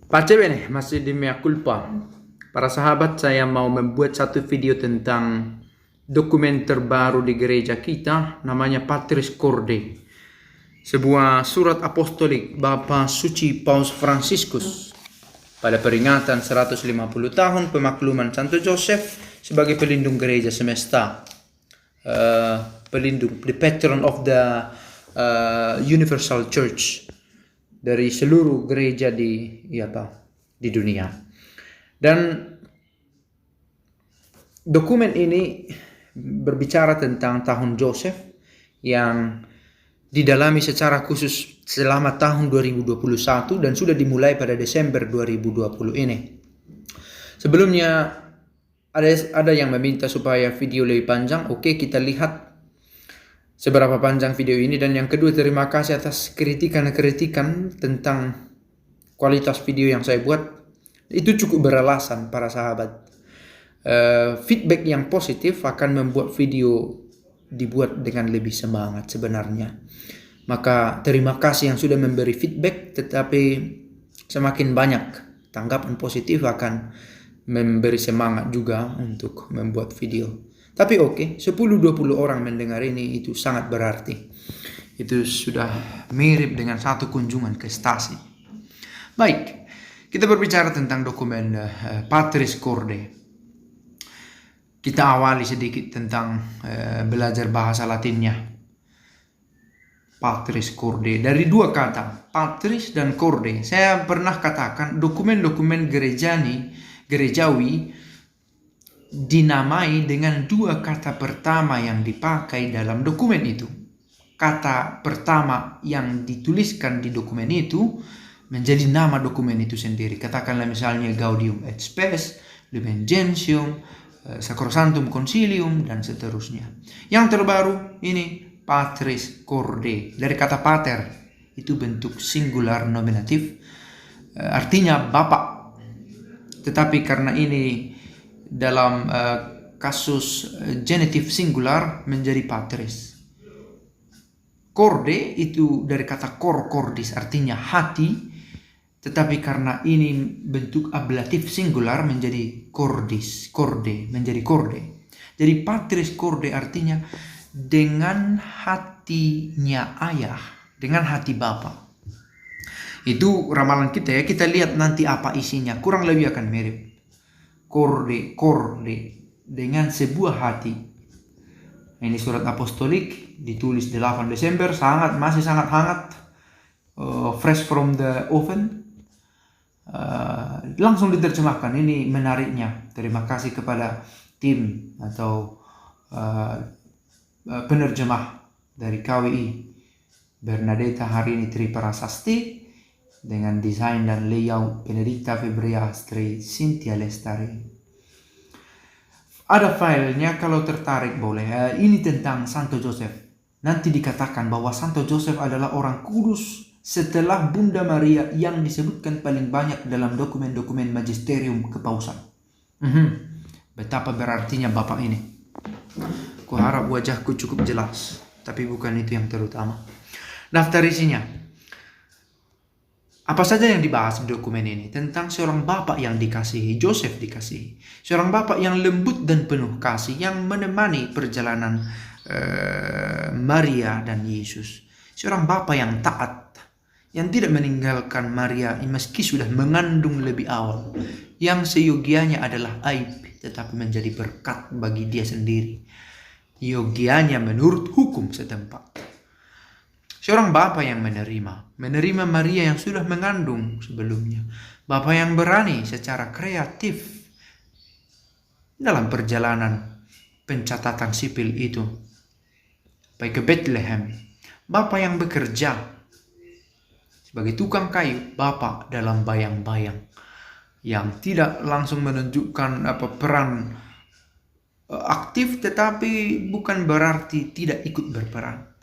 Pace bene, masih di mea culpa. Para sahabat, saya mau membuat satu video tentang dokumen terbaru di gereja kita, namanya Patris Corde. Sebuah surat apostolik Bapa Suci Paus Fransiskus pada peringatan 150 tahun pemakluman Santo Joseph sebagai pelindung gereja semesta. Pelindung, the patron of the Universal Church, dari seluruh gereja di dunia. Dan dokumen ini berbicara tentang tahun Joseph yang didalami secara khusus selama tahun 2021 dan sudah dimulai pada Desember 2020 ini. Sebelumnya ada yang meminta supaya video lebih panjang. Oke, kita lihat seberapa panjang video ini. Dan yang kedua, terima kasih atas kritikan tentang kualitas video yang saya buat. Itu cukup beralasan para sahabat. Feedback yang positif akan membuat video dibuat dengan lebih semangat sebenarnya. Maka terima kasih yang sudah memberi feedback, tetapi semakin banyak tanggapan positif akan memberi semangat juga untuk membuat video. Tapi oke, 10-20 orang mendengar ini itu sangat berarti. Itu sudah mirip dengan satu kunjungan ke stasi. Baik, kita berbicara tentang dokumen Patris Corde. Kita awali sedikit tentang belajar bahasa Latinnya. Patris Corde, dari dua kata, patris dan corde. Saya pernah katakan dokumen-dokumen gerejawi dinamai dengan dua kata pertama yang dipakai dalam dokumen itu. Kata pertama yang dituliskan di dokumen itu menjadi nama dokumen itu sendiri. Katakanlah misalnya Gaudium et Spes, Lumen Gentium, Sacrosanctum Concilium, dan seterusnya. Yang terbaru ini Patris Corde, dari kata pater, itu bentuk singular nominatif, artinya bapak. Tetapi karena ini dalam kasus genitif singular menjadi patris. Corde itu dari kata cordis, artinya hati. Tetapi karena ini bentuk ablatif singular menjadi cordis, corde, menjadi corde. Jadi Patris Corde artinya dengan hatinya ayah, dengan hati bapa. Itu ramalan kita ya, kita lihat nanti apa isinya, kurang lebih akan mirip. Corde dengan sebuah hati. Ini surat apostolik ditulis 8 Desember, masih sangat hangat, fresh from the oven. Langsung diterjemahkan. Ini menariknya. Terima kasih kepada tim atau penerjemah dari KWI, Bernadetta Harini Triparasasti, dengan desain dan layout Benedicta Febrea Astri Cynthia Lestari. Ada filenya kalau tertarik boleh. Ini tentang Santo Joseph. Nanti dikatakan bahwa Santo Joseph adalah orang kudus setelah Bunda Maria yang disebutkan paling banyak dalam dokumen-dokumen magisterium kepausan. Betapa berartinya bapak ini. Kuharap wajahku cukup jelas, tapi bukan itu yang terutama. Daftar isinya. Apa saja yang dibahas di dokumen ini? Tentang seorang bapak yang dikasihi, Joseph dikasihi. Seorang bapak yang lembut dan penuh kasih, yang menemani perjalanan Maria dan Yesus. Seorang bapak yang taat, yang tidak meninggalkan Maria meski sudah mengandung lebih awal. Yang seyogianya adalah aib, tetapi menjadi berkat bagi dia sendiri. Yogianya menurut hukum setempat. Seorang bapak yang menerima Maria yang sudah mengandung sebelumnya. Bapak yang berani secara kreatif dalam perjalanan pencatatan sipil itu baik ke Bethlehem. Bapak yang bekerja sebagai tukang kayu, bapak dalam bayang-bayang yang tidak langsung menunjukkan peran aktif, tetapi bukan berarti tidak ikut berperan.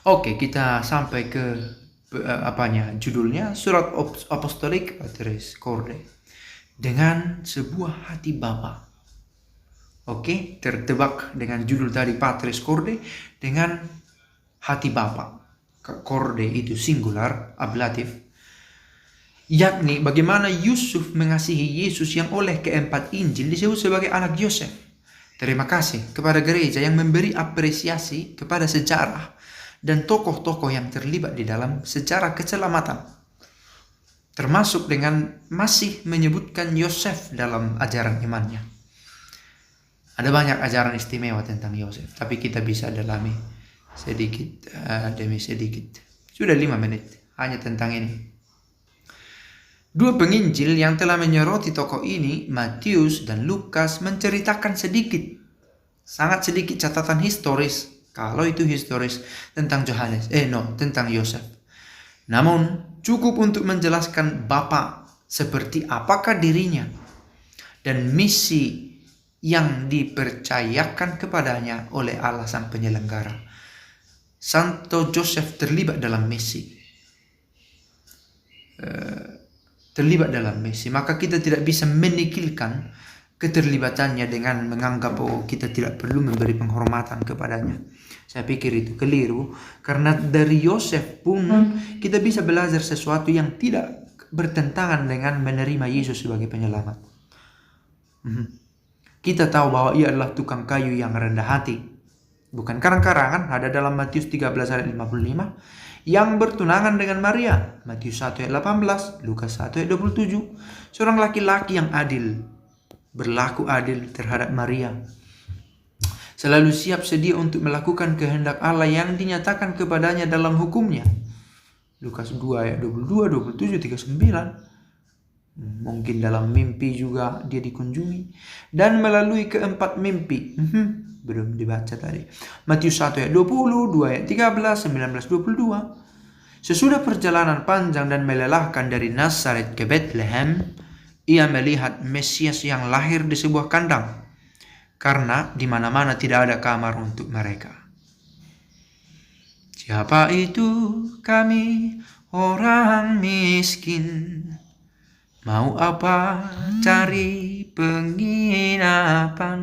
Oke, kita sampai ke judulnya, surat apostolik Patris Corde, dengan sebuah hati bapa. Oke, tertebak dengan judul tadi Patris Corde, dengan hati bapa. Corde itu singular, ablatif. yakni bagaimana Yusuf mengasihi Yesus yang oleh keempat Injil disebut sebagai anak Yosef. Terima kasih kepada gereja yang memberi apresiasi kepada sejarah dan tokoh-tokoh yang terlibat di dalam sejarah keselamatan, termasuk dengan masih menyebutkan Yosef dalam ajaran imannya. Ada banyak ajaran istimewa tentang Yosef, tapi kita bisa dalami sedikit demi sedikit. Sudah 5 menit hanya tentang ini. Dua penginjil yang telah menyoroti tokoh ini, Matius dan Lukas, menceritakan sedikit, sangat sedikit catatan historis, kalau itu historis, tentang tentang Yosef. Namun, cukup untuk menjelaskan Bapa seperti apakah dirinya dan misi yang dipercayakan kepadanya oleh Allah Sang Penyelenggara. Santo Joseph terlibat dalam misi. Maka kita tidak bisa menikilkan keterlibatannya dengan menganggap kita tidak perlu memberi penghormatan kepadanya. Saya pikir itu keliru, karena dari Yosef pun kita bisa belajar sesuatu yang tidak bertentangan dengan menerima Yesus sebagai penyelamat. Kita tahu bahwa ia adalah tukang kayu yang rendah hati, bukan karang-karangan, ada dalam Matius 13 ayat 55. Yang bertunangan dengan Maria, Matius 1 ayat 18, Lukas 1 ayat 27. Seorang laki-laki yang adil, berlaku adil terhadap Maria. Selalu siap sedia untuk melakukan kehendak Allah yang dinyatakan kepadanya dalam hukumnya. Lukas 2 ayat 22, 27, 39. Mungkin dalam mimpi juga dia dikunjungi. Dan melalui keempat mimpi. Belum dibaca tadi. Matius 1 ayat 20, 2 ayat 13, 19, 22. Sesudah perjalanan panjang dan melelahkan dari Nazaret ke Bethlehem, ia melihat Mesias yang lahir di sebuah kandang, karena di mana-mana tidak ada kamar untuk mereka. Siapa itu kami, orang miskin, mau apa cari penginapan?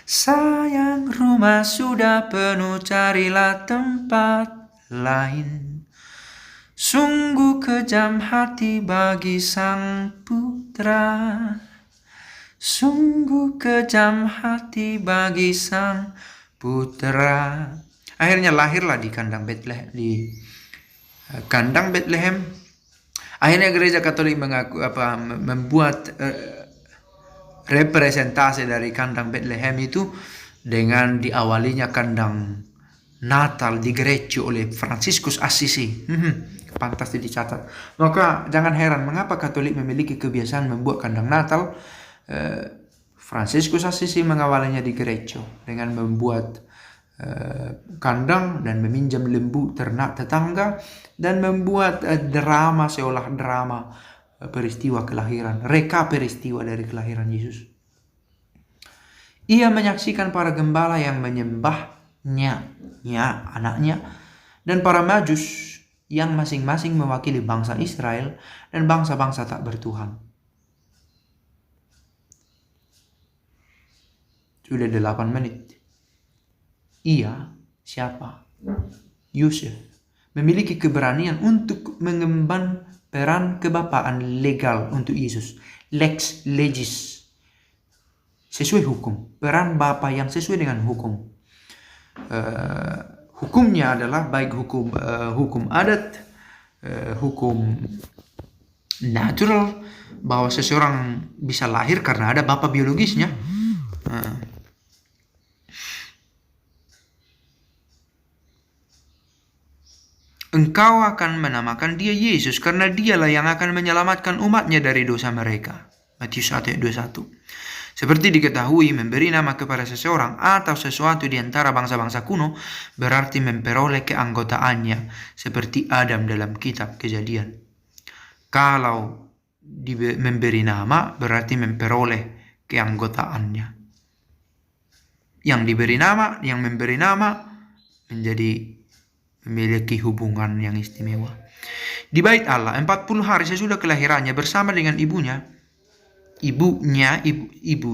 Sayang rumah sudah penuh, carilah tempat lain. Sungguh kejam hati bagi sang putra, sungguh kejam hati bagi sang putra. Akhirnya lahirlah di kandang Bethlehem. Akhirnya gereja Katolik membuat representasi dari kandang Bethlehem itu dengan diawalinya kandang Natal di gereja oleh Fransiskus Assisi. Pantas dicatat. Maka jangan heran mengapa Katolik memiliki kebiasaan membuat kandang Natal. Fransiskus Assisi mengawalinya di gereja dengan membuat kandang dan meminjam lembu ternak tetangga dan membuat drama seolah drama peristiwa kelahiran, reka peristiwa dari kelahiran Yesus. Ia menyaksikan para gembala yang menyembahnya, anaknya, dan para majus yang masing-masing mewakili bangsa Israel dan bangsa-bangsa tak bertuhan. Sudah 8 menit. Ia, siapa? Yosef, memiliki keberanian untuk mengemban peran kebapaan legal untuk Yesus. Lex legis. Sesuai hukum. Peran bapa yang sesuai dengan hukum. Hukumnya adalah baik hukum adat, hukum natural, bahwa seseorang bisa lahir karena ada bapa biologisnya. Engkau akan menamakan dia Yesus karena dialah yang akan menyelamatkan umatnya dari dosa mereka. Matius 1 ayat 21. Seperti diketahui, memberi nama kepada seseorang atau sesuatu di antara bangsa-bangsa kuno berarti memperoleh keanggotaannya seperti Adam dalam kitab Kejadian. Kalau memberi nama berarti memperoleh keanggotaannya. Yang diberi nama, yang memberi nama memiliki hubungan yang istimewa. Di bait Allah 40 hari sesudah kelahirannya bersama dengan ibu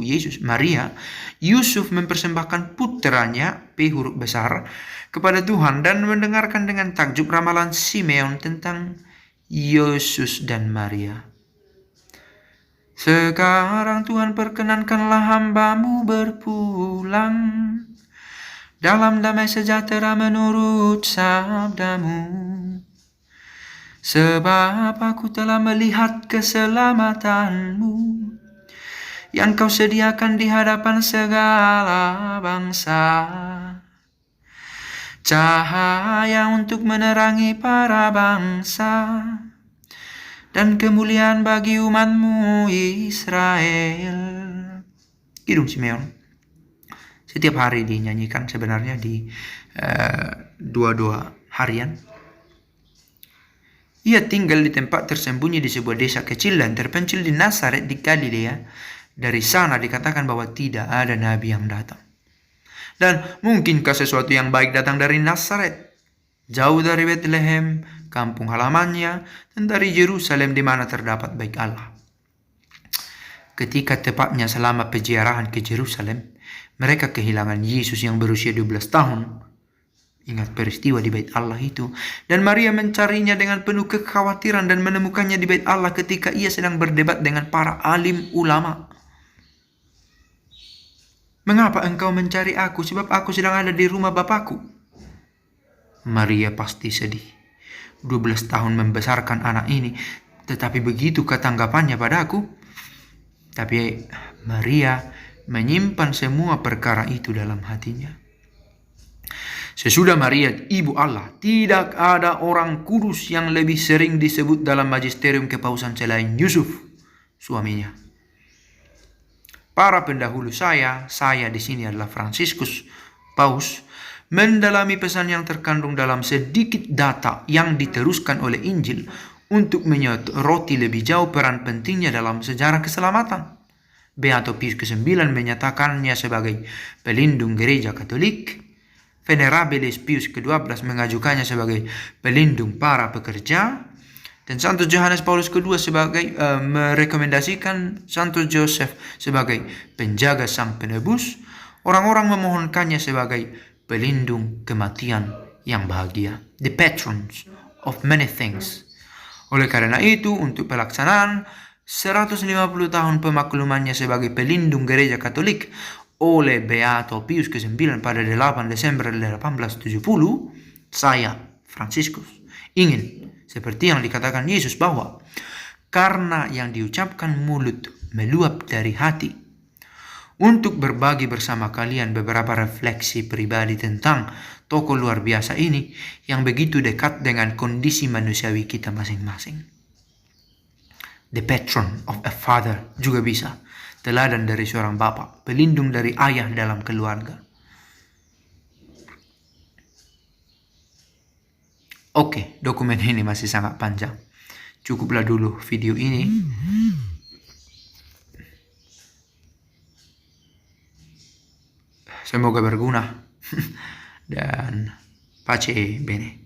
Yesus, Maria, Yusuf mempersembahkan putranya P huruf besar kepada Tuhan dan mendengarkan dengan takjub ramalan Simeon tentang Yesus dan Maria. Sekarang Tuhan perkenankanlah hamba-Mu berpulang dalam damai sejahtera menurut sabda-Mu. Sebab aku telah melihat keselamatan-Mu yang Kau sediakan di hadapan segala bangsa. Cahaya untuk menerangi para bangsa dan kemuliaan bagi umat-Mu Israel. Kidung Simeon setiap hari dinyanyikan sebenarnya di dua harian. Ia tinggal di tempat tersembunyi di sebuah desa kecil dan terpencil di Nazaret di Galilea. Dari sana dikatakan bahwa tidak ada nabi yang datang. Dan mungkinkah sesuatu yang baik datang dari Nazaret, jauh dari Bethlehem, kampung halamannya, dan dari Yerusalem di mana terdapat baik Allah? Ketika tepatnya selama peziarahan ke Yerusalem, mereka kehilangan Yesus yang berusia 12 tahun. Ingat peristiwa di Bait Allah itu. Dan Maria mencarinya dengan penuh kekhawatiran dan menemukannya di Bait Allah ketika ia sedang berdebat dengan para alim ulama. Mengapa engkau mencari aku? Sebab aku sedang ada di rumah Bapakku. Maria pasti sedih. 12 tahun membesarkan anak ini, tetapi begitukah tanggapannya padaku? Tapi Maria menyimpan semua perkara itu dalam hatinya. Sesudah Maria ibu Allah, tidak ada orang kudus yang lebih sering disebut dalam magisterium kepausan selain Yusuf, suaminya. Para pendahulu saya di sini adalah Fransiskus Paus, mendalami pesan yang terkandung dalam sedikit data yang diteruskan oleh Injil untuk menyoroti lebih jauh peran pentingnya dalam sejarah keselamatan. Beato Pius ke-9 menyatakannya sebagai pelindung gereja Katolik. Venerabilis Pius ke-12 mengajukannya sebagai pelindung para pekerja, dan Santo Johannes Paulus II merekomendasikan Santo Joseph sebagai penjaga sang penebus. Orang-orang memohonkannya sebagai pelindung kematian yang bahagia, the patrons of many things. Oleh karena itu, untuk pelaksanaan 150 tahun pemaklumannya sebagai pelindung gereja Katolik oleh Beato Pius ke-9 pada 8 Desember 1870, saya, Fransiskus, ingin, seperti yang dikatakan Yesus, bahwa karena yang diucapkan mulut meluap dari hati, untuk berbagi bersama kalian beberapa refleksi pribadi tentang tokoh luar biasa ini yang begitu dekat dengan kondisi manusiawi kita masing-masing. The patron of a father juga bisa. Teladan dari seorang bapak, pelindung dari ayah dalam keluarga. Oke, dokumen ini masih sangat panjang. Cukuplah dulu video ini. Semoga berguna. Dan pace bene.